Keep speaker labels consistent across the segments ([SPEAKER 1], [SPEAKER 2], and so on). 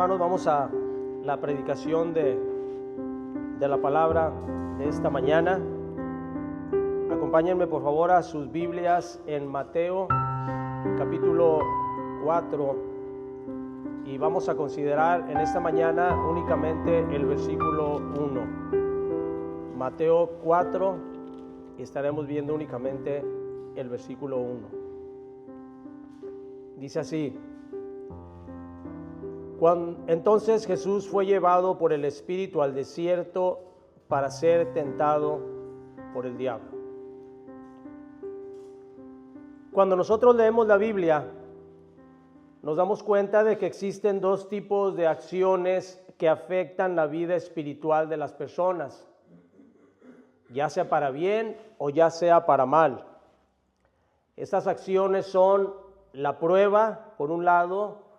[SPEAKER 1] hermanos, vamos a la predicación de la palabra de esta mañana. Acompáñenme por favor a sus Biblias en Mateo capítulo 4 y vamos a considerar en esta mañana únicamente el versículo 1. Mateo 4 y estaremos viendo únicamente el versículo 1. Dice así: Entonces Jesús fue llevado por el Espíritu al desierto para ser tentado por el diablo. Cuando nosotros leemos la Biblia, nos damos cuenta de que existen dos tipos de acciones que afectan la vida espiritual de las personas, ya sea para bien o ya sea para mal. Estas acciones son la prueba, por un lado,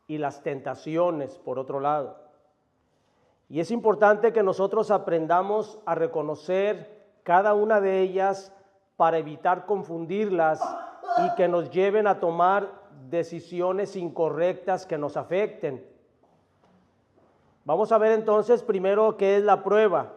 [SPEAKER 1] y las tentaciones, por otro lado. Y es importante que nosotros aprendamos a reconocer cada una de ellas para evitar confundirlas y que nos lleven a tomar decisiones incorrectas que nos afecten. Vamos a ver entonces primero qué es la prueba.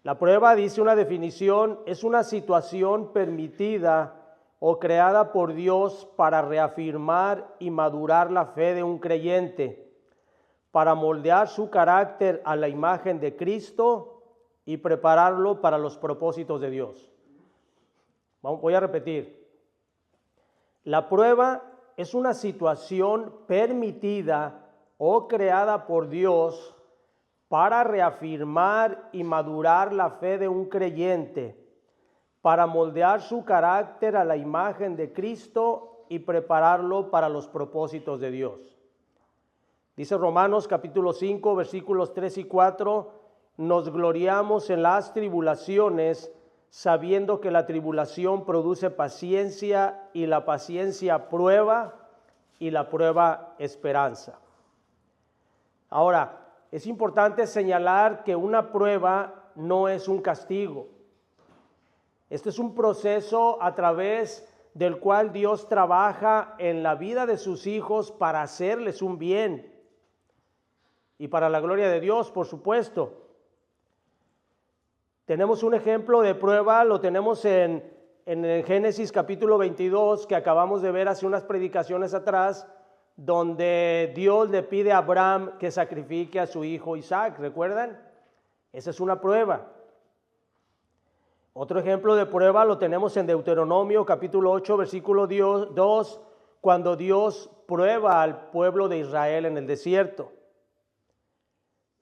[SPEAKER 1] La prueba, dice una definición, es una situación permitida o creada por Dios para reafirmar y madurar la fe de un creyente, para moldear su carácter a la imagen de Cristo y prepararlo para los propósitos de Dios. Voy a repetir. La prueba es una situación permitida o creada por Dios para reafirmar y madurar la fe de un creyente, para moldear su carácter a la imagen de Cristo y prepararlo para los propósitos de Dios. Dice Romanos capítulo 5, versículos 3 y 4, nos gloriamos en las tribulaciones, sabiendo que la tribulación produce paciencia, y la paciencia prueba, y la prueba esperanza. Ahora, es importante señalar que una prueba no es un castigo. Este es un proceso a través del cual Dios trabaja en la vida de sus hijos para hacerles un bien y para la gloria de Dios, por supuesto. Tenemos un ejemplo de prueba, lo tenemos en el Génesis capítulo 22, que acabamos de ver hace unas predicaciones atrás, donde Dios le pide a Abraham que sacrifique a su hijo Isaac, ¿recuerdan? Esa es una prueba. Otro ejemplo de prueba lo tenemos en Deuteronomio capítulo 8, versículo 2, cuando Dios prueba al pueblo de Israel en el desierto.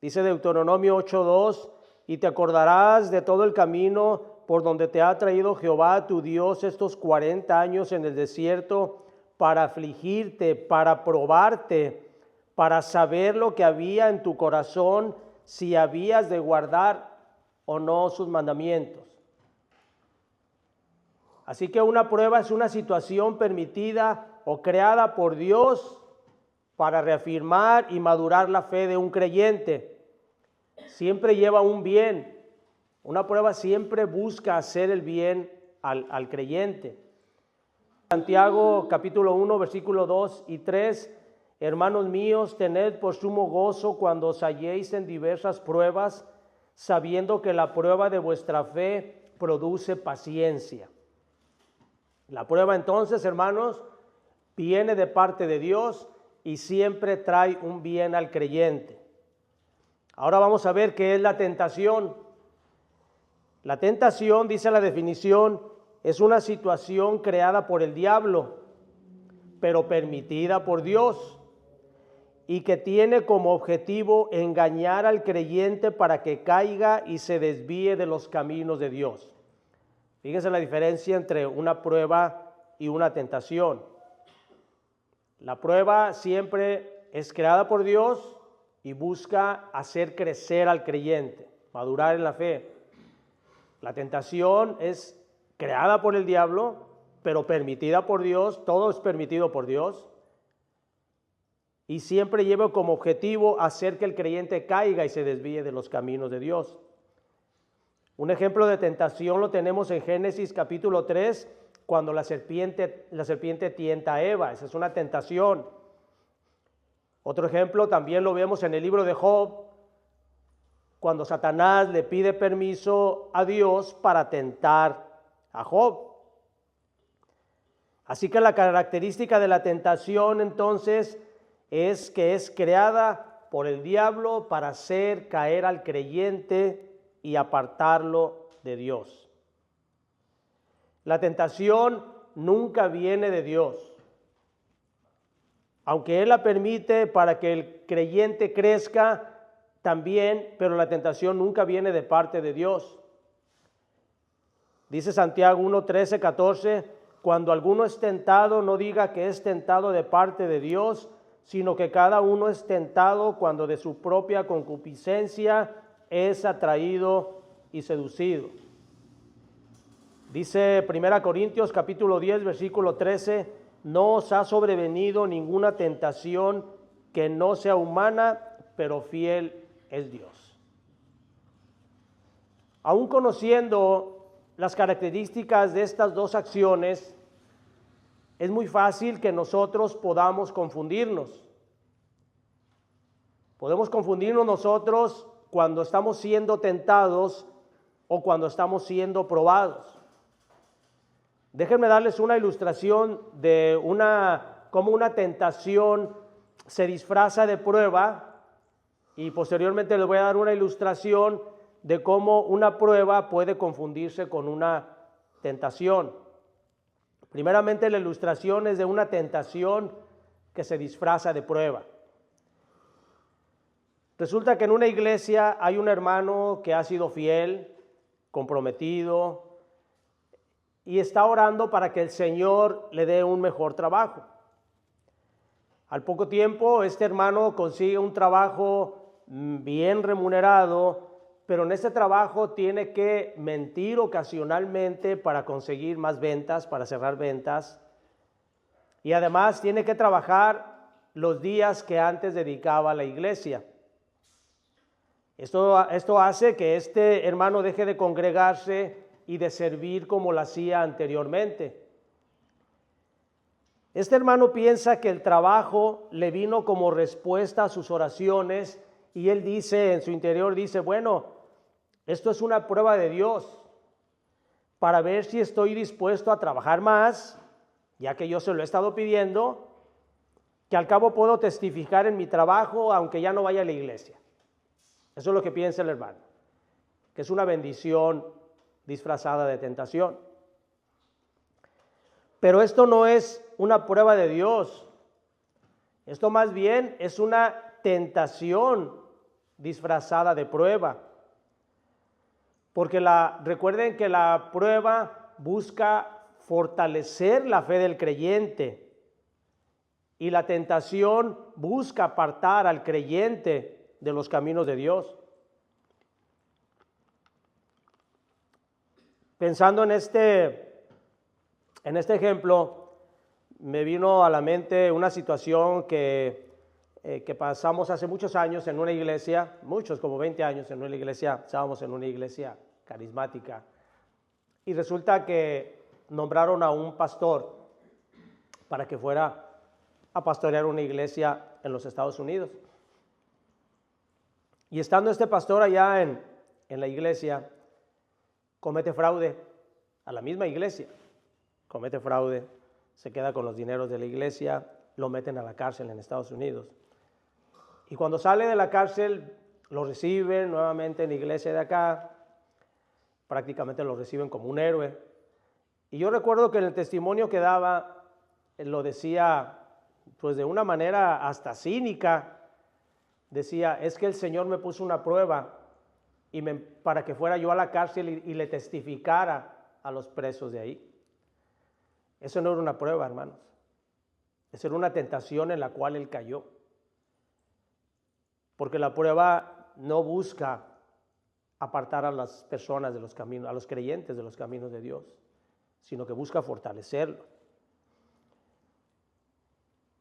[SPEAKER 1] Dice Deuteronomio 8:2, y te acordarás de todo el camino por donde te ha traído Jehová tu Dios estos 40 años en el desierto, para afligirte, para probarte, para saber lo que había en tu corazón, si habías de guardar o no sus mandamientos. Así que una prueba es una situación permitida o creada por Dios para reafirmar y madurar la fe de un creyente. Siempre lleva un bien. Una prueba siempre busca hacer el bien al creyente. Santiago capítulo 1, versículo 2 y 3. Hermanos míos, tened por sumo gozo cuando os halléis en diversas pruebas, sabiendo que la prueba de vuestra fe produce paciencia. La prueba entonces, hermanos, viene de parte de Dios y siempre trae un bien al creyente. Ahora vamos a ver qué es la tentación. La tentación, dice la definición, es una situación creada por el diablo, pero permitida por Dios, y que tiene como objetivo engañar al creyente para que caiga y se desvíe de los caminos de Dios. Fíjense la diferencia entre una prueba y una tentación. La prueba siempre es creada por Dios y busca hacer crecer al creyente, madurar en la fe. La tentación es creada por el diablo, pero permitida por Dios. Todo es permitido por Dios. Y siempre lleva como objetivo hacer que el creyente caiga y se desvíe de los caminos de Dios. Un ejemplo de tentación lo tenemos en Génesis capítulo 3, cuando la serpiente tienta a Eva. Esa es una tentación. Otro ejemplo también lo vemos en el libro de Job, cuando Satanás le pide permiso a Dios para tentar a Job. Así que la característica de la tentación entonces es que es creada por el diablo para hacer caer al creyente y apartarlo de Dios. La tentación nunca viene de Dios, aunque Él la permite para que el creyente crezca también, pero la tentación nunca viene de parte de Dios. Dice Santiago 1, 13, 14, cuando alguno es tentado, no diga que es tentado de parte de Dios, sino que cada uno es tentado cuando de su propia concupiscencia es atraído y seducido. Dice 1 Corintios capítulo 10, versículo 13, no os ha sobrevenido ninguna tentación que no sea humana, pero fiel es Dios. Aún conociendo las características de estas dos acciones, es muy fácil que nosotros podamos confundirnos. Podemos confundirnos nosotros cuando estamos siendo tentados o cuando estamos siendo probados. Déjenme darles una ilustración de cómo una tentación se disfraza de prueba, y posteriormente les voy a dar una ilustración de cómo una prueba puede confundirse con una tentación. Primeramente, la ilustración es de una tentación que se disfraza de prueba. Resulta que en una iglesia hay un hermano que ha sido fiel, comprometido, y está orando para que el Señor le dé un mejor trabajo. Al poco tiempo, este hermano consigue un trabajo bien remunerado, pero en este trabajo tiene que mentir ocasionalmente para conseguir más ventas, para cerrar ventas, y además tiene que trabajar los días que antes dedicaba a la iglesia. Esto hace que este hermano deje de congregarse y de servir como lo hacía anteriormente. Este hermano piensa que el trabajo le vino como respuesta a sus oraciones, y él dice, en su interior dice, bueno, esto es una prueba de Dios para ver si estoy dispuesto a trabajar más, ya que yo se lo he estado pidiendo, que al cabo puedo testificar en mi trabajo aunque ya no vaya a la iglesia. Eso es lo que piensa el hermano, que es una bendición disfrazada de tentación. Pero esto no es una prueba de Dios. Esto más bien es una tentación disfrazada de prueba. Porque recuerden que la prueba busca fortalecer la fe del creyente, y la tentación busca apartar al creyente de los caminos de Dios. Pensando en este ejemplo, me vino a la mente una situación que pasamos hace muchos años en una iglesia, como 20 años en una iglesia, estábamos en una iglesia carismática, y resulta que nombraron a un pastor para que fuera a pastorear una iglesia en los Estados Unidos. Y estando este pastor allá en la iglesia, comete fraude a la misma iglesia, comete fraude, se queda con los dineros de la iglesia, lo meten a la cárcel en Estados Unidos. Y cuando sale de la cárcel, lo reciben nuevamente en la iglesia de acá, prácticamente lo reciben como un héroe. Y yo recuerdo que en el testimonio que daba, lo decía pues de una manera hasta cínica. Decía, es que el Señor me puso una prueba para que fuera yo a la cárcel y le testificara a los presos de ahí. Eso no era una prueba, hermanos. Eso era una tentación en la cual él cayó. Porque la prueba no busca apartar a las personas de los caminos, a los creyentes de los caminos de Dios, sino que busca fortalecerlo.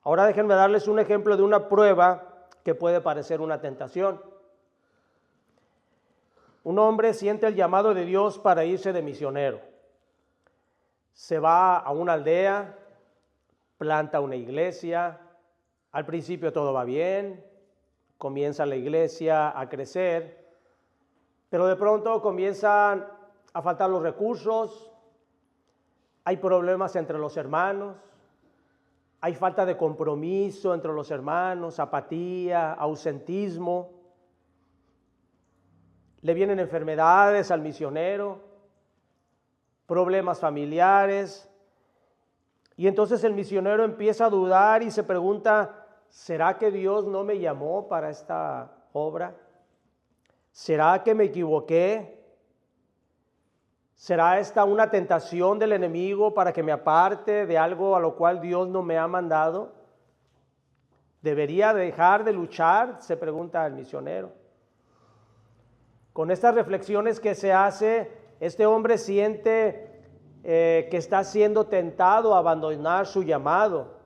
[SPEAKER 1] Ahora déjenme darles un ejemplo de una prueba que puede parecer una tentación. Un hombre siente el llamado de Dios para irse de misionero. Se va a una aldea, planta una iglesia, Al principio todo va bien, comienza la iglesia a crecer, pero de pronto comienzan a faltar los recursos, hay problemas entre los hermanos, hay falta de compromiso entre los hermanos, apatía, ausentismo. Le vienen enfermedades al misionero, problemas familiares, y entonces el misionero empieza a dudar y se pregunta, ¿será que Dios no me llamó para esta obra? ¿Será que me equivoqué? ¿Será esta una tentación del enemigo para que me aparte de algo a lo cual Dios no me ha mandado? ¿Debería dejar de luchar?, se pregunta el misionero. Con estas reflexiones que se hace, este hombre siente que está siendo tentado a abandonar su llamado.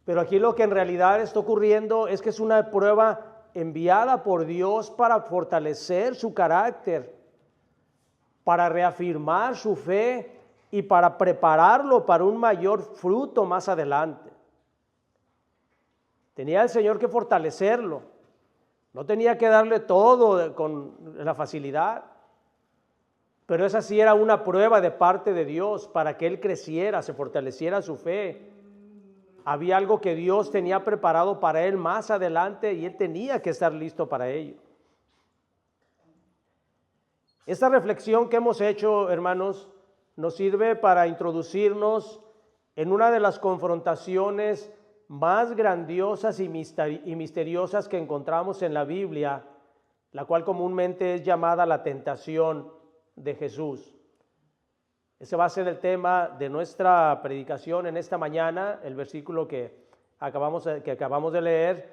[SPEAKER 1] Pero aquí lo que en realidad está ocurriendo es que es una prueba enviada por Dios para fortalecer su carácter, para reafirmar su fe y para prepararlo para un mayor fruto más adelante. Tenía el Señor que fortalecerlo, no tenía que darle todo con la facilidad, pero esa sí era una prueba de parte de Dios para que él creciera, se fortaleciera su fe. Había algo que Dios tenía preparado para él más adelante y él tenía que estar listo para ello. Esta reflexión que hemos hecho, hermanos, nos sirve para introducirnos en una de las confrontaciones más grandiosas y misteriosas que encontramos en la Biblia, la cual comúnmente es llamada la tentación de Jesús. Ese va a ser el tema de nuestra predicación en esta mañana, el versículo que acabamos de leer,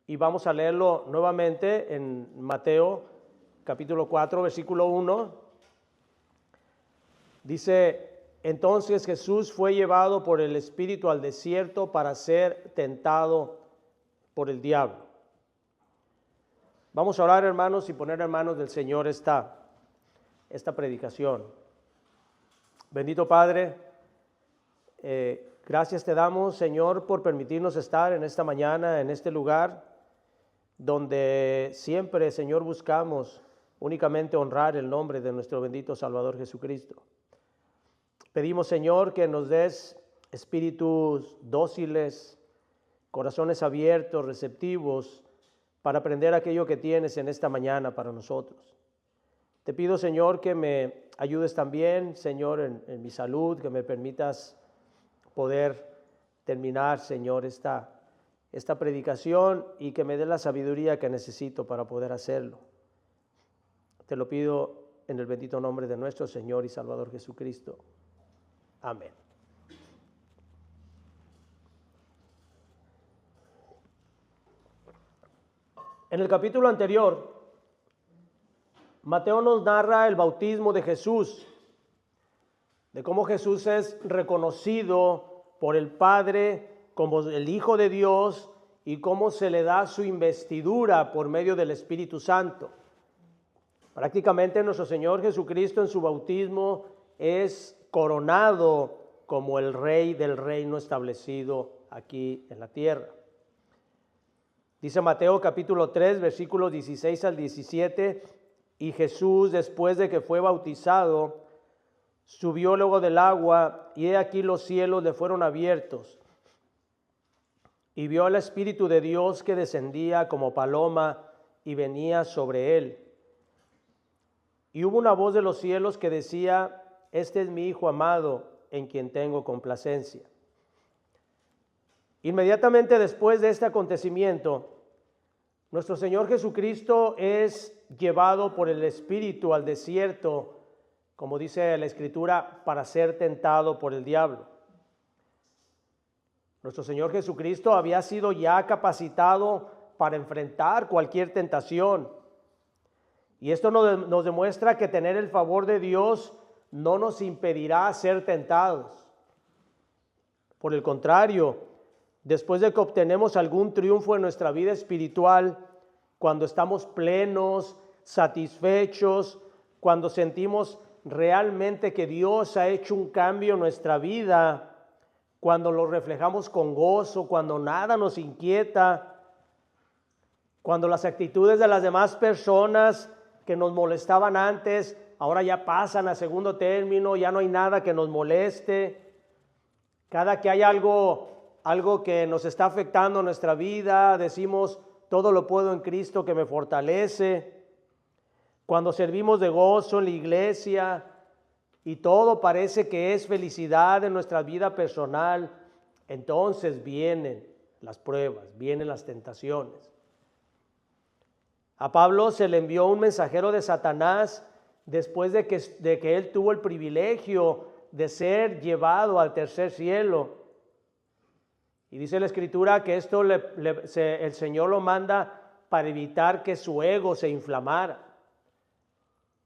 [SPEAKER 1] y vamos a leerlo nuevamente en Mateo capítulo 4, versículo 1. Dice: entonces Jesús fue llevado por el Espíritu al desierto para ser tentado por el diablo. Vamos a orar, hermanos, y poner en manos del Señor esta predicación. Bendito Padre, gracias te damos, Señor, por permitirnos estar en esta mañana, en este lugar, donde siempre, Señor, buscamos únicamente honrar el nombre de nuestro bendito Salvador Jesucristo. Pedimos, Señor, que nos des espíritus dóciles, corazones abiertos, receptivos, para aprender aquello que tienes en esta mañana para nosotros. Te pido, Señor, que me ayudes también, Señor, en mi salud, que me permitas poder terminar, Señor, esta predicación y que me dé la sabiduría que necesito para poder hacerlo. Te lo pido en el bendito nombre de nuestro Señor y Salvador Jesucristo. Amén. En el capítulo anterior, Mateo nos narra el bautismo de Jesús, de cómo Jesús es reconocido por el Padre como el Hijo de Dios y cómo se le da su investidura por medio del Espíritu Santo. Prácticamente nuestro Señor Jesucristo en su bautismo es coronado como el Rey del reino establecido aquí en la tierra. Dice Mateo capítulo 3, versículos 16 al 17, y Jesús, después de que fue bautizado, subió luego del agua, y he aquí los cielos le fueron abiertos, y vio al Espíritu de Dios que descendía como paloma y venía sobre él. Y hubo una voz de los cielos que decía: este es mi Hijo amado, en quien tengo complacencia. Inmediatamente después de este acontecimiento, nuestro Señor Jesucristo es llevado por el Espíritu al desierto, como dice la Escritura, para ser tentado por el diablo. Nuestro Señor Jesucristo había sido ya capacitado para enfrentar cualquier tentación. Y esto nos demuestra que tener el favor de Dios no nos impedirá ser tentados. Por el contrario, después de que obtenemos algún triunfo en nuestra vida espiritual, cuando estamos plenos, satisfechos, cuando sentimos realmente que Dios ha hecho un cambio en nuestra vida, cuando lo reflejamos con gozo, cuando nada nos inquieta, cuando las actitudes de las demás personas que nos molestaban antes, ahora ya pasan a segundo término, ya no hay nada que nos moleste. Cada que hay algo que nos está afectando nuestra vida, decimos, todo lo puedo en Cristo que me fortalece. Cuando servimos de gozo en la iglesia y todo parece que es felicidad en nuestra vida personal, entonces vienen las pruebas, vienen las tentaciones. A Pablo se le envió un mensajero de Satanás después de que él tuvo el privilegio de ser llevado al tercer cielo. Y dice la Escritura que esto el Señor lo manda para evitar que su ego se inflamara.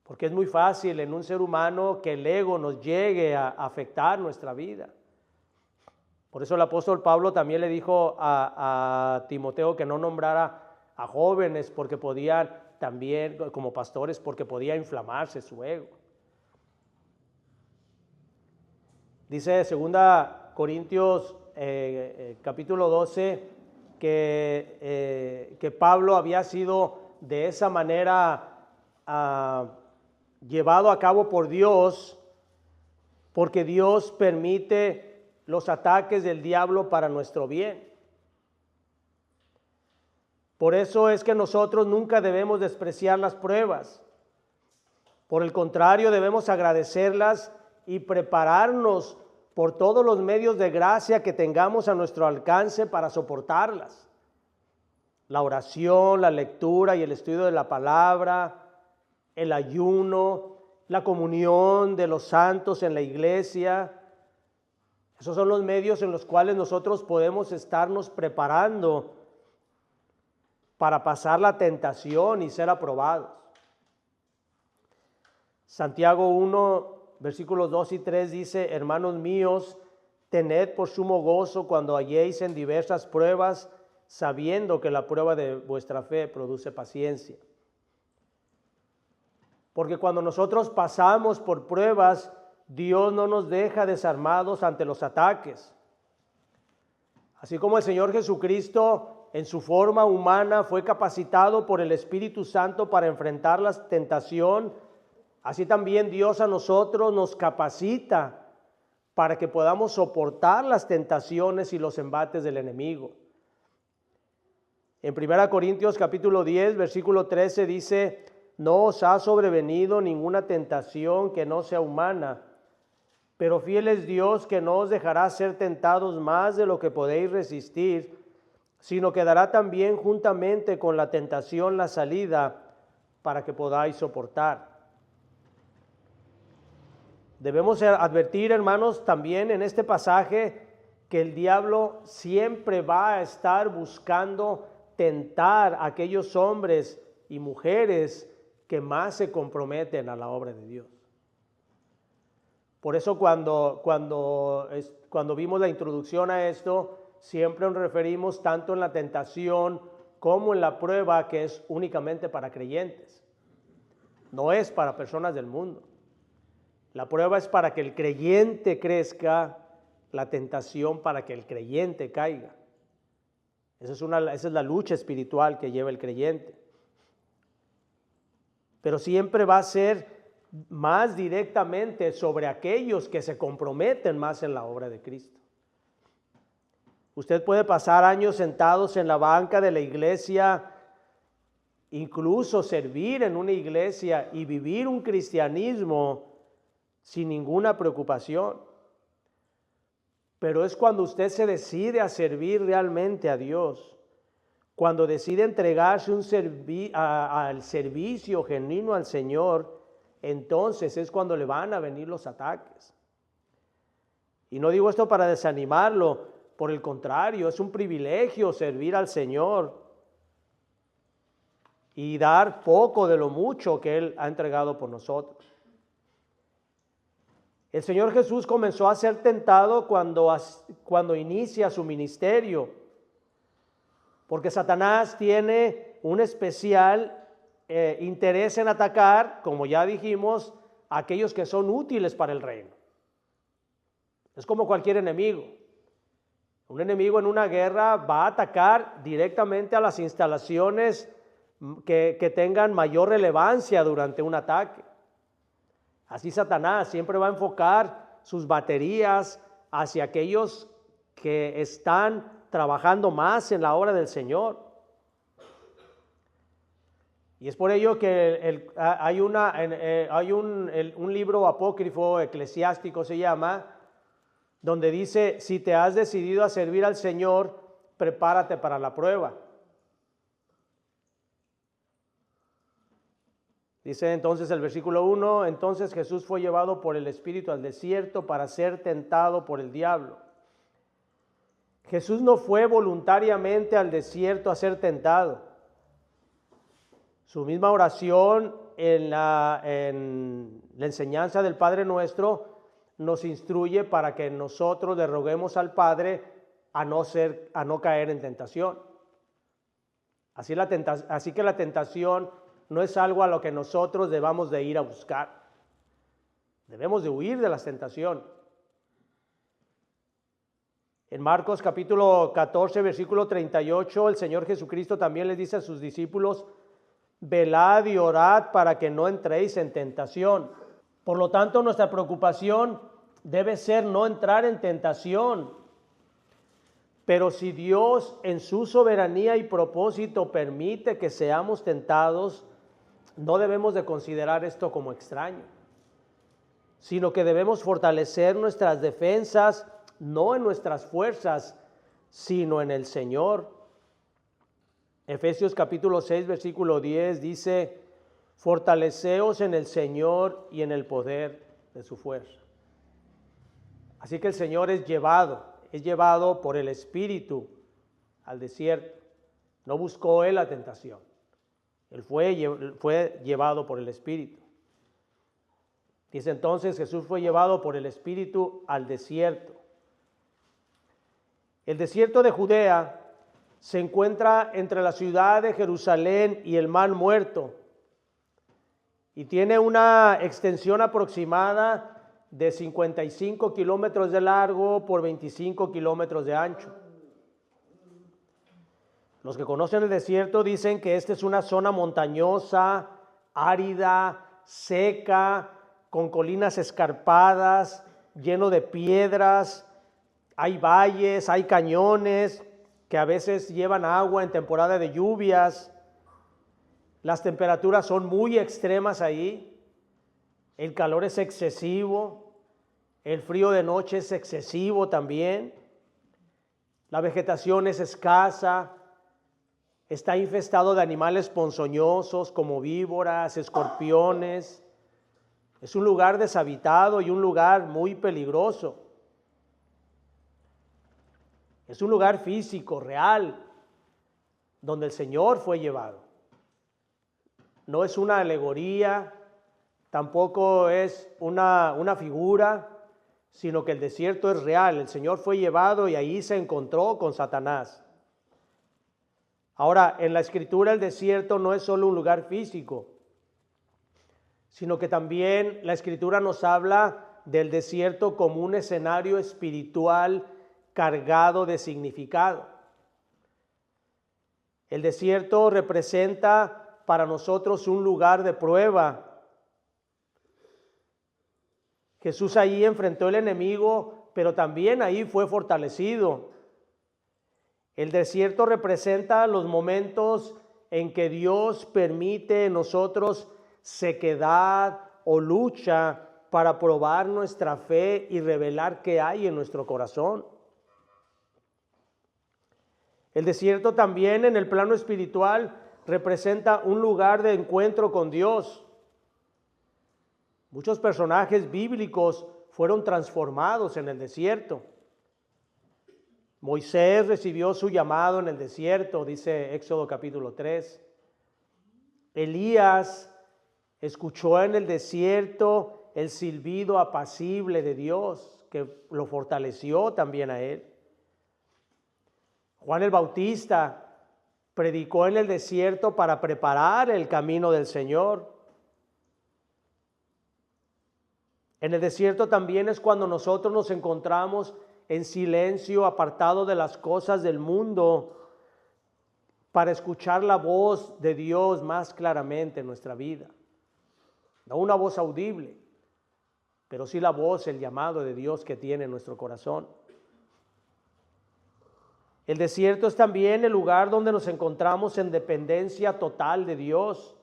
[SPEAKER 1] Porque es muy fácil en un ser humano que el ego nos llegue a afectar nuestra vida. Por eso el apóstol Pablo también le dijo a Timoteo que no nombrara a jóvenes porque podían también, como pastores, porque podía inflamarse su ego. Dice 2 Corintios capítulo 12 que Pablo había sido de esa manera llevado a cabo por Dios, porque Dios permite los ataques del diablo para nuestro bien. Por eso es que nosotros nunca debemos despreciar las pruebas. Por el contrario, debemos agradecerlas y prepararnos por todos los medios de gracia que tengamos a nuestro alcance para soportarlas. La oración, la lectura y el estudio de la palabra, el ayuno, la comunión de los santos en la iglesia. Esos son los medios en los cuales nosotros podemos estarnos preparando para pasar la tentación y ser aprobados. Santiago 1, versículos 2 y 3 dice, hermanos míos, tened por sumo gozo cuando halléis en diversas pruebas, sabiendo que la prueba de vuestra fe produce paciencia. Porque cuando nosotros pasamos por pruebas, Dios no nos deja desarmados ante los ataques. Así como el Señor Jesucristo en su forma humana fue capacitado por el Espíritu Santo para enfrentar la tentación, así también Dios a nosotros nos capacita para que podamos soportar las tentaciones y los embates del enemigo. En 1 Corintios capítulo 10, versículo 13 dice, no os ha sobrevenido ninguna tentación que no sea humana, pero fiel es Dios que no os dejará ser tentados más de lo que podéis resistir, sino que dará también juntamente con la tentación la salida para que podáis soportar. Debemos advertir, hermanos, también en este pasaje que el diablo siempre va a estar buscando tentar a aquellos hombres y mujeres que más se comprometen a la obra de Dios. Por eso cuando vimos la introducción a esto, siempre nos referimos tanto en la tentación como en la prueba que es únicamente para creyentes. No es para personas del mundo. La prueba es para que el creyente crezca, la tentación para que el creyente caiga. Esa es la lucha espiritual que lleva el creyente. Pero siempre va a ser más directamente sobre aquellos que se comprometen más en la obra de Cristo. Usted puede pasar años sentados en la banca de la iglesia, incluso servir en una iglesia y vivir un cristianismo sin ninguna preocupación. Pero es cuando usted se decide a servir realmente a Dios, cuando decide entregarse al servicio genuino al Señor, entonces es cuando le van a venir los ataques. Y no digo esto para desanimarlo, por el contrario, es un privilegio servir al Señor y dar poco de lo mucho que Él ha entregado por nosotros. El Señor Jesús comenzó a ser tentado cuando inicia su ministerio, porque Satanás tiene un especial interés en atacar, como ya dijimos, a aquellos que son útiles para el reino. Es como cualquier enemigo. Un enemigo en una guerra va a atacar directamente a las instalaciones que tengan mayor relevancia durante un ataque. Así Satanás siempre va a enfocar sus baterías hacia aquellos que están trabajando más en la obra del Señor. Y es por ello que hay un libro apócrifo eclesiástico, se llama, donde dice: si te has decidido a servir al Señor, prepárate para la prueba. Dice entonces el versículo 1, entonces Jesús fue llevado por el Espíritu al desierto para ser tentado por el diablo. Jesús no fue voluntariamente al desierto a ser tentado. Su misma oración en la enseñanza del Padre Nuestro nos instruye para que nosotros le roguemos al Padre a no caer en tentación. Así que la tentación no es algo a lo que nosotros debamos de ir a buscar. Debemos de huir de las tentaciones. En Marcos capítulo 14, versículo 38, el Señor Jesucristo también les dice a sus discípulos: velad y orad para que no entréis en tentación. Por lo tanto, nuestra preocupación debe ser no entrar en tentación. Pero si Dios en su soberanía y propósito permite que seamos tentados, no debemos de considerar esto como extraño, sino que debemos fortalecer nuestras defensas, no en nuestras fuerzas, sino en el Señor. Efesios capítulo 6, versículo 10 dice: fortaleceos en el Señor y en el poder de su fuerza. Así que el Señor es llevado por el Espíritu al desierto. No buscó Él la tentación. Él fue llevado por el Espíritu. Dice entonces, Jesús fue llevado por el Espíritu al desierto. El desierto de Judea se encuentra entre la ciudad de Jerusalén y el Mar Muerto y tiene una extensión aproximada de 55 kilómetros de largo por 25 kilómetros de ancho. Los que conocen el desierto dicen que esta es una zona montañosa, árida, seca, con colinas escarpadas, lleno de piedras. Hay valles, hay cañones que a veces llevan agua en temporada de lluvias. Las temperaturas son muy extremas ahí. El calor es excesivo. El frío de noche es excesivo también. La vegetación es escasa. Está infestado de animales ponzoñosos como víboras, escorpiones. Es un lugar deshabitado y un lugar muy peligroso. Es un lugar físico, real, donde el Señor fue llevado. No es una alegoría, tampoco es una figura, sino que el desierto es real. El Señor fue llevado y ahí se encontró con Satanás. Ahora, en la Escritura el desierto no es solo un lugar físico, sino que también la Escritura nos habla del desierto como un escenario espiritual cargado de significado. El desierto representa para nosotros un lugar de prueba. Jesús ahí enfrentó al enemigo, pero también ahí fue fortalecido. El desierto representa los momentos en que Dios permite en nosotros sequedad o lucha para probar nuestra fe y revelar qué hay en nuestro corazón. El desierto también en el plano espiritual representa un lugar de encuentro con Dios. Muchos personajes bíblicos fueron transformados en el desierto. Moisés recibió su llamado en el desierto, dice Éxodo capítulo 3. Elías escuchó en el desierto el silbido apacible de Dios, que lo fortaleció también a él. Juan el Bautista predicó en el desierto para preparar el camino del Señor. En el desierto también es cuando nosotros nos encontramos en silencio, apartado de las cosas del mundo, para escuchar la voz de Dios más claramente en nuestra vida. No una voz audible, pero sí la voz, el llamado de Dios que tiene en nuestro corazón. El desierto es también el lugar donde nos encontramos en dependencia total de Dios,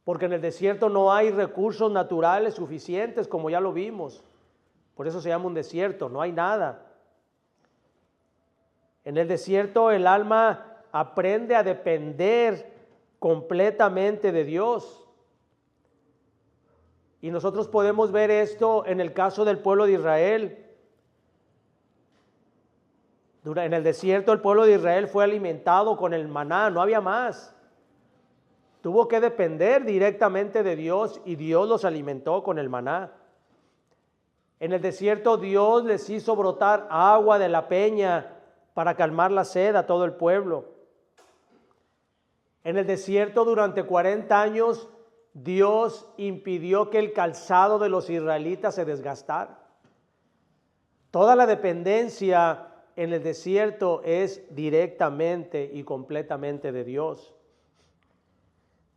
[SPEAKER 1] porque en el desierto no hay recursos naturales suficientes, como ya lo vimos. Por eso se llama un desierto, no hay nada. En el desierto el alma aprende a depender completamente de Dios. Y nosotros podemos ver esto en el caso del pueblo de Israel. En el desierto el pueblo de Israel fue alimentado con el maná, no había más. Tuvo que depender directamente de Dios y Dios los alimentó con el maná. En el desierto Dios les hizo brotar agua de la peña para calmar la sed a todo el pueblo. En el desierto durante 40 años Dios impidió que el calzado de los israelitas se desgastara. Toda la dependencia en el desierto es directamente y completamente de Dios.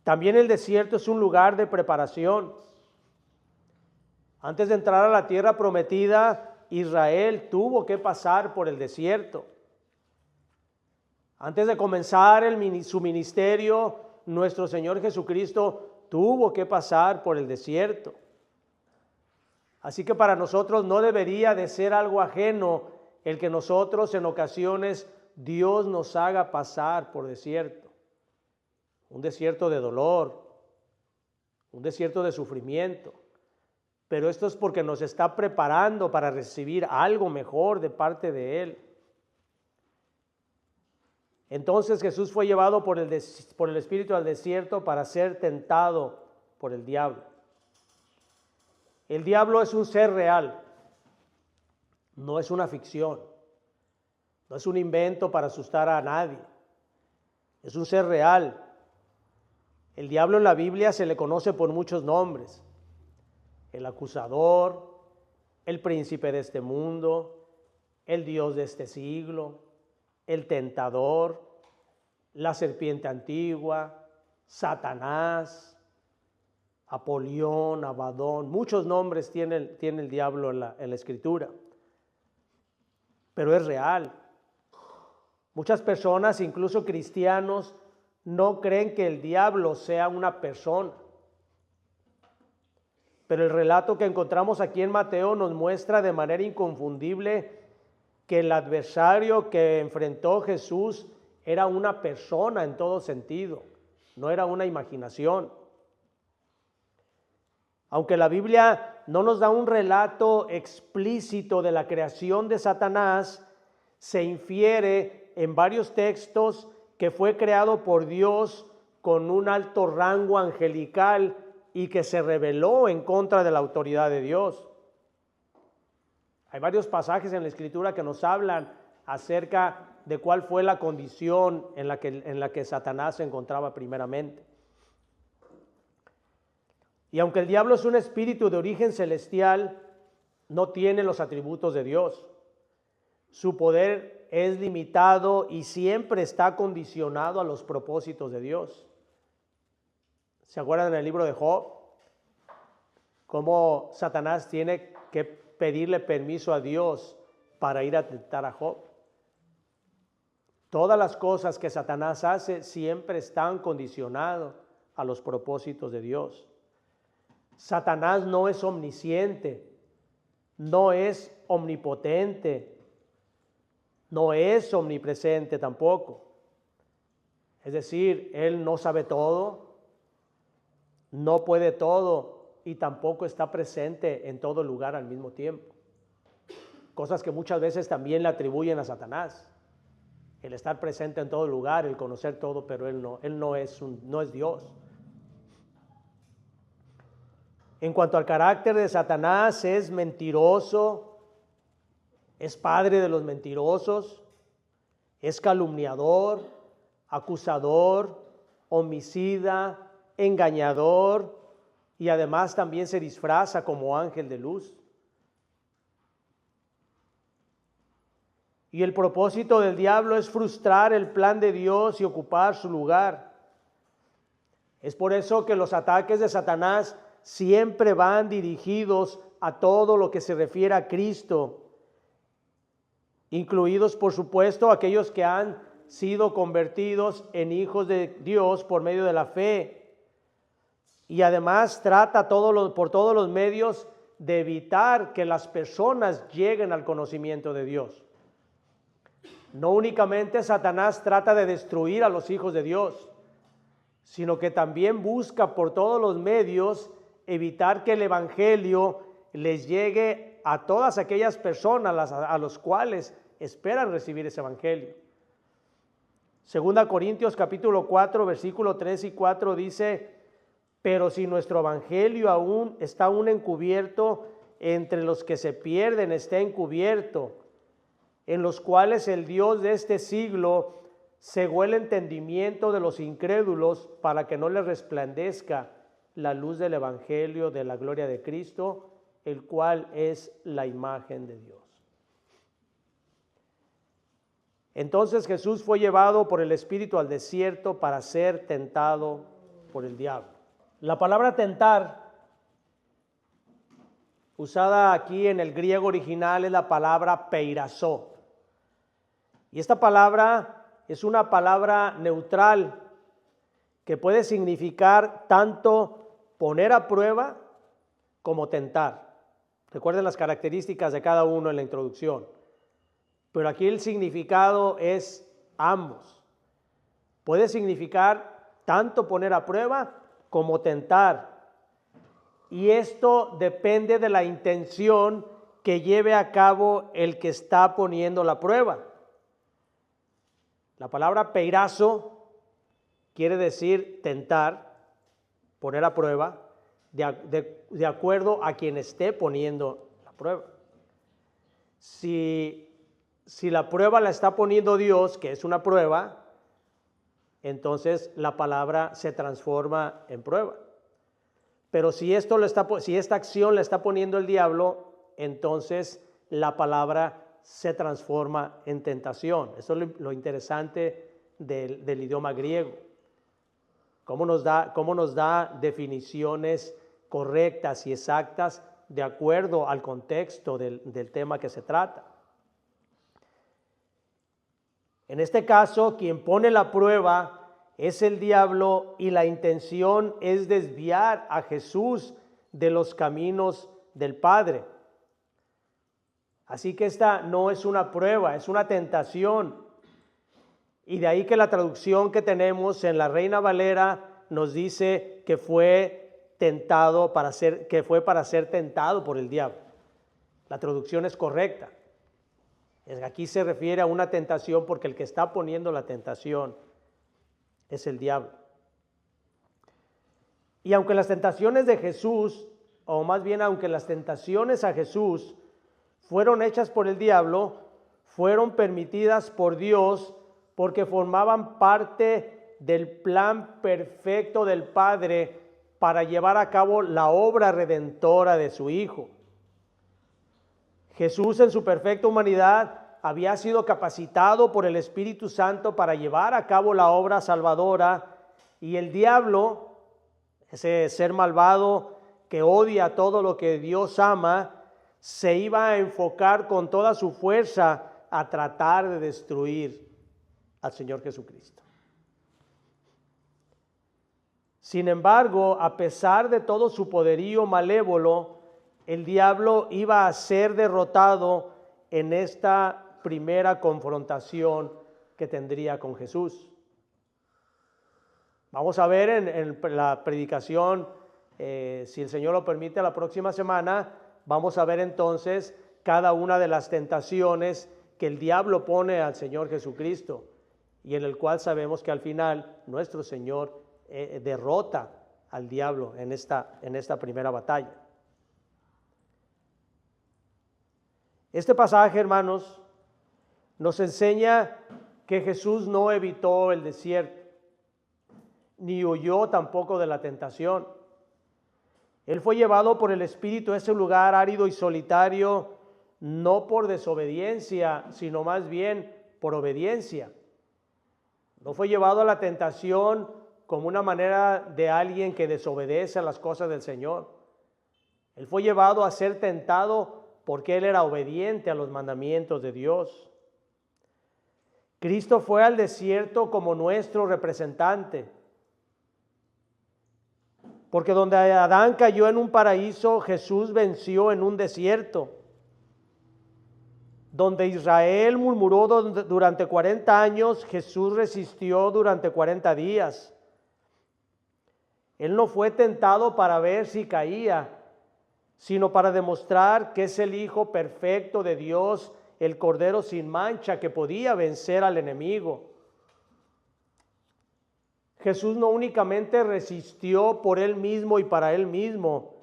[SPEAKER 1] También el desierto es un lugar de preparación. Antes de entrar a la tierra prometida, Israel tuvo que pasar por el desierto. Antes de comenzar su ministerio, nuestro Señor Jesucristo tuvo que pasar por el desierto. Así que para nosotros no debería de ser algo ajeno el que nosotros en ocasiones Dios nos haga pasar por desierto. Un desierto de dolor, un desierto de sufrimiento. Pero esto es porque nos está preparando para recibir algo mejor de parte de Él. Entonces Jesús fue llevado por el Espíritu al desierto para ser tentado por el diablo. El diablo es un ser real, no es una ficción, no es un invento para asustar a nadie, es un ser real. El diablo en la Biblia se le conoce por muchos nombres: el acusador, el príncipe de este mundo, el Dios de este siglo, el tentador, la serpiente antigua, Satanás, Apolión, Abadón. Muchos nombres tiene el diablo en la Escritura, pero es real. Muchas personas, incluso cristianos, no creen que el diablo sea una persona. Pero el relato que encontramos aquí en Mateo nos muestra de manera inconfundible que el adversario que enfrentó Jesús era una persona en todo sentido, no era una imaginación. Aunque la Biblia no nos da un relato explícito de la creación de Satanás, se infiere en varios textos que fue creado por Dios con un alto rango angelical y que se rebeló en contra de la autoridad de Dios. Hay varios pasajes en la Escritura que nos hablan acerca de cuál fue la condición en la que Satanás se encontraba primeramente. Y aunque el diablo es un espíritu de origen celestial, no tiene los atributos de Dios. Su poder es limitado y siempre está condicionado a los propósitos de Dios. ¿Se acuerdan en el libro de Job? Cómo Satanás tiene que pedirle permiso a Dios para ir a tentar a Job. Todas las cosas que Satanás hace siempre están condicionadas a los propósitos de Dios. Satanás no es omnisciente, no es omnipotente, no es omnipresente tampoco. Es decir, él no sabe todo, no puede todo y tampoco está presente en todo lugar al mismo tiempo. Cosas que muchas veces también le atribuyen a Satanás. El estar presente en todo lugar, el conocer todo, pero él no es Dios. En cuanto al carácter de Satanás, es mentiroso, es padre de los mentirosos, es calumniador, acusador, homicida, engañador y además también se disfraza como ángel de luz. Y el propósito del diablo es frustrar el plan de Dios y ocupar su lugar. Es por eso que los ataques de Satanás siempre van dirigidos a todo lo que se refiere a Cristo, incluidos por supuesto aquellos que han sido convertidos en hijos de Dios por medio de la fe. Y además trata por todos los medios de evitar que las personas lleguen al conocimiento de Dios. No únicamente Satanás trata de destruir a los hijos de Dios, sino que también busca por todos los medios evitar que el evangelio les llegue a todas aquellas personas a los cuales esperan recibir ese evangelio. Segunda Corintios capítulo 4, versículo 3 y 4 dice: pero si nuestro evangelio está aún encubierto, entre los que se pierden está encubierto, en los cuales el Dios de este siglo cegó el entendimiento de los incrédulos para que no les resplandezca la luz del evangelio de la gloria de Cristo, el cual es la imagen de Dios. Entonces Jesús fue llevado por el Espíritu al desierto para ser tentado por el diablo. La palabra tentar, usada aquí en el griego original, es la palabra peirasó. Y esta palabra es una palabra neutral que puede significar tanto poner a prueba como tentar. Recuerden las características de cada uno en la introducción. Pero aquí el significado es ambos. Puede significar tanto poner a prueba como tentar. Y esto depende de la intención que lleve a cabo el que está poniendo la prueba. La palabra peirazo quiere decir tentar, poner a prueba, de acuerdo a quien esté poniendo la prueba. Si la prueba la está poniendo Dios, que es una prueba, entonces la palabra se transforma en prueba. Pero si esta acción la está poniendo el diablo, entonces la palabra se transforma en tentación. Eso es lo interesante del idioma griego. Cómo nos da definiciones correctas y exactas de acuerdo al contexto del tema que se trata. En este caso, quien pone la prueba es el diablo y la intención es desviar a Jesús de los caminos del Padre. Así que esta no es una prueba, es una tentación. Y de ahí que la traducción que tenemos en la Reina Valera nos dice que fue para ser tentado por el diablo. La traducción es correcta. Aquí se refiere a una tentación porque el que está poniendo la tentación es el diablo. Y aunque las tentaciones de Jesús, o más bien aunque las tentaciones a Jesús fueron hechas por el diablo, fueron permitidas por Dios porque formaban parte del plan perfecto del Padre para llevar a cabo la obra redentora de su Hijo. Jesús en su perfecta humanidad había sido capacitado por el Espíritu Santo para llevar a cabo la obra salvadora, y el diablo, ese ser malvado que odia todo lo que Dios ama, se iba a enfocar con toda su fuerza a tratar de destruir al Señor Jesucristo. Sin embargo, a pesar de todo su poderío malévolo, el diablo iba a ser derrotado en esta primera confrontación que tendría con Jesús. Vamos a ver en la predicación, si el Señor lo permite, la próxima semana, vamos a ver entonces cada una de las tentaciones que el diablo pone al Señor Jesucristo, y en el cual sabemos que al final nuestro Señor derrota al diablo en esta primera batalla. Este pasaje, hermanos, nos enseña que Jesús no evitó el desierto, ni huyó tampoco de la tentación. Él fue llevado por el Espíritu a ese lugar árido y solitario, no por desobediencia, sino más bien por obediencia. No fue llevado a la tentación como una manera de alguien que desobedece a las cosas del Señor. Él fue llevado a ser tentado porque él era obediente a los mandamientos de Dios. Cristo fue al desierto como nuestro representante. Porque donde Adán cayó en un paraíso, Jesús venció en un desierto. Donde Israel murmuró durante 40 años, Jesús resistió durante 40 días. Él no fue tentado para ver si caía, sino para demostrar que es el Hijo perfecto de Dios, el Cordero sin mancha que podía vencer al enemigo. Jesús no únicamente resistió por él mismo y para él mismo,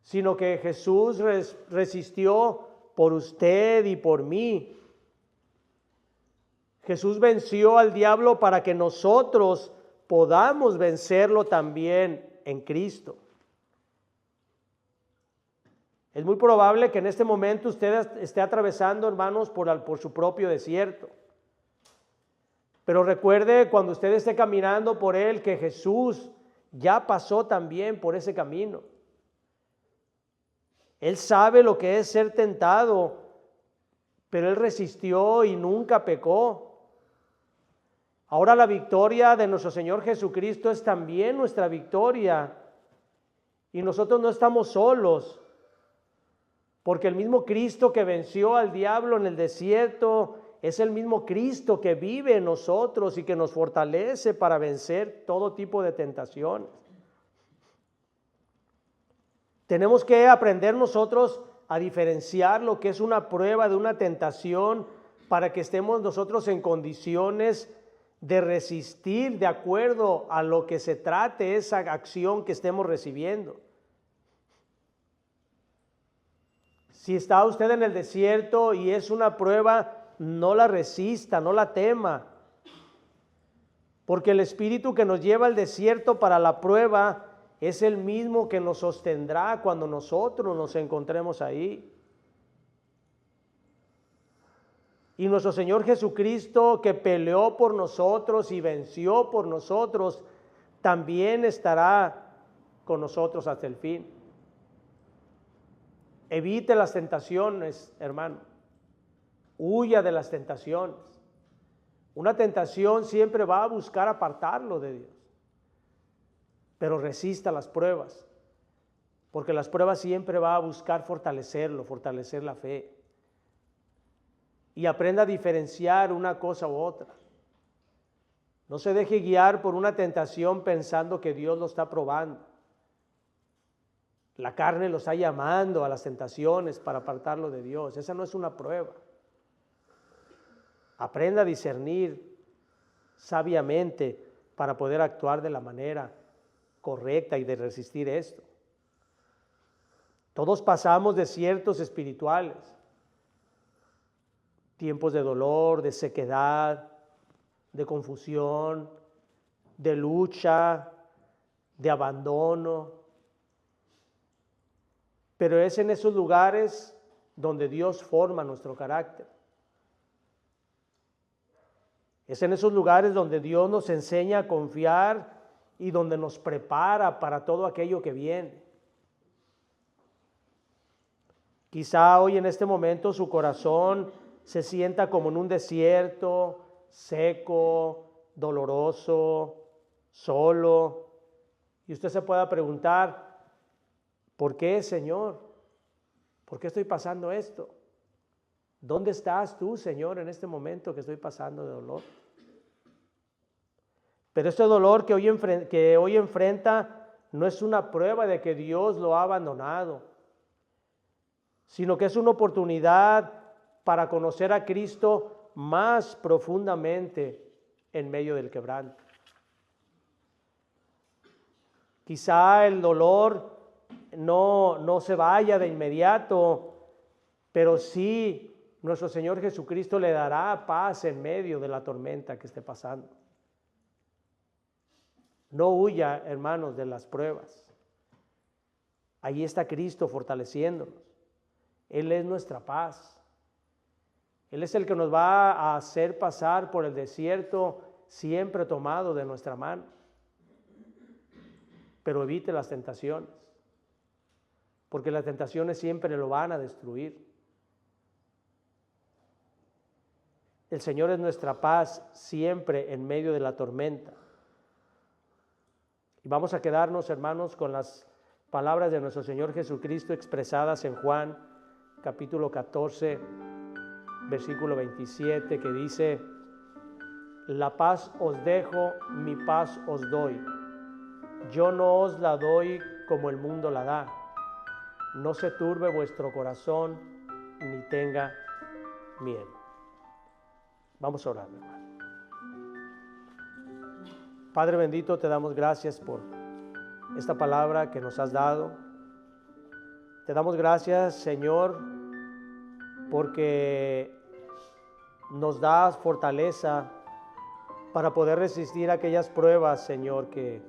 [SPEAKER 1] sino que Jesús resistió por usted y por mí. Jesús venció al diablo para que nosotros podamos vencerlo también en Cristo. Es muy probable que en este momento usted esté atravesando, hermanos, por su propio desierto. Pero recuerde cuando usted esté caminando por él que Jesús ya pasó también por ese camino. Él sabe lo que es ser tentado, pero él resistió y nunca pecó. Ahora la victoria de nuestro Señor Jesucristo es también nuestra victoria. Y nosotros no estamos solos, porque el mismo Cristo que venció al diablo en el desierto es el mismo Cristo que vive en nosotros y que nos fortalece para vencer todo tipo de tentaciones. Tenemos que aprender nosotros a diferenciar lo que es una prueba de una tentación para que estemos nosotros en condiciones de resistir de acuerdo a lo que se trate esa acción que estemos recibiendo. Si está usted en el desierto y es una prueba, no la resista, no la tema, porque el espíritu que nos lleva al desierto para la prueba es el mismo que nos sostendrá cuando nosotros nos encontremos ahí. Y nuestro Señor Jesucristo, que peleó por nosotros y venció por nosotros, también estará con nosotros hasta el fin. Evite las tentaciones, hermano. Huya de las tentaciones. Una tentación siempre va a buscar apartarlo de Dios. Pero resista las pruebas, porque las pruebas siempre va a buscar fortalecerlo, fortalecer la fe. Y aprenda a diferenciar una cosa u otra. No se deje guiar por una tentación pensando que Dios lo está probando. La carne lo está llamando a las tentaciones para apartarlo de Dios. Esa no es una prueba. Aprenda a discernir sabiamente para poder actuar de la manera correcta y de resistir esto. Todos pasamos desiertos espirituales, tiempos de dolor, de sequedad, de confusión, de lucha, de abandono. Pero es en esos lugares donde Dios forma nuestro carácter. Es en esos lugares donde Dios nos enseña a confiar y donde nos prepara para todo aquello que viene. Quizá hoy en este momento su corazón se sienta como en un desierto, seco, doloroso, solo. Y usted se pueda preguntar, ¿por qué, Señor? ¿Por qué estoy pasando esto? ¿Dónde estás tú, Señor, en este momento que estoy pasando de dolor? Pero este dolor que hoy enfrenta no es una prueba de que Dios lo ha abandonado, sino que es una oportunidad para conocer a Cristo más profundamente en medio del quebranto. Quizá el dolor no se vaya de inmediato, pero sí nuestro Señor Jesucristo le dará paz en medio de la tormenta que esté pasando. No huya, hermanos, de las pruebas. Ahí está Cristo fortaleciéndonos. Él es nuestra paz. Él es el que nos va a hacer pasar por el desierto siempre tomado de nuestra mano. Pero evite las tentaciones, porque las tentaciones siempre lo van a destruir. El Señor es nuestra paz siempre en medio de la tormenta. Y vamos a quedarnos, hermanos, con las palabras de nuestro Señor Jesucristo expresadas en Juan capítulo 14, versículo 27, que dice: la paz os dejo, mi paz os doy. Yo no os la doy como el mundo la da. No se turbe vuestro corazón, ni tenga miedo. Vamos a orar, hermano. Padre bendito, te damos gracias por esta palabra que nos has dado. Te damos gracias, Señor, porque nos das fortaleza para poder resistir aquellas pruebas, Señor, que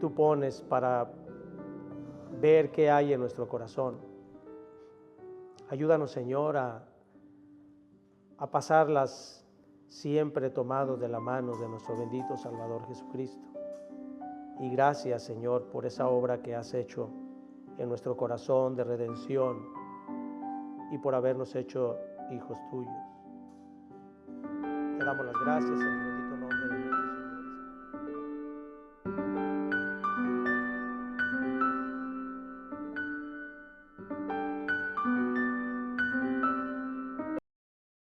[SPEAKER 1] tú pones para ver qué hay en nuestro corazón. Ayúdanos, Señor, a pasarlas siempre tomados de la mano de nuestro bendito Salvador Jesucristo. Y gracias, Señor, por esa obra que has hecho en nuestro corazón de redención y por habernos hecho hijos tuyos. Te damos las gracias, Señor.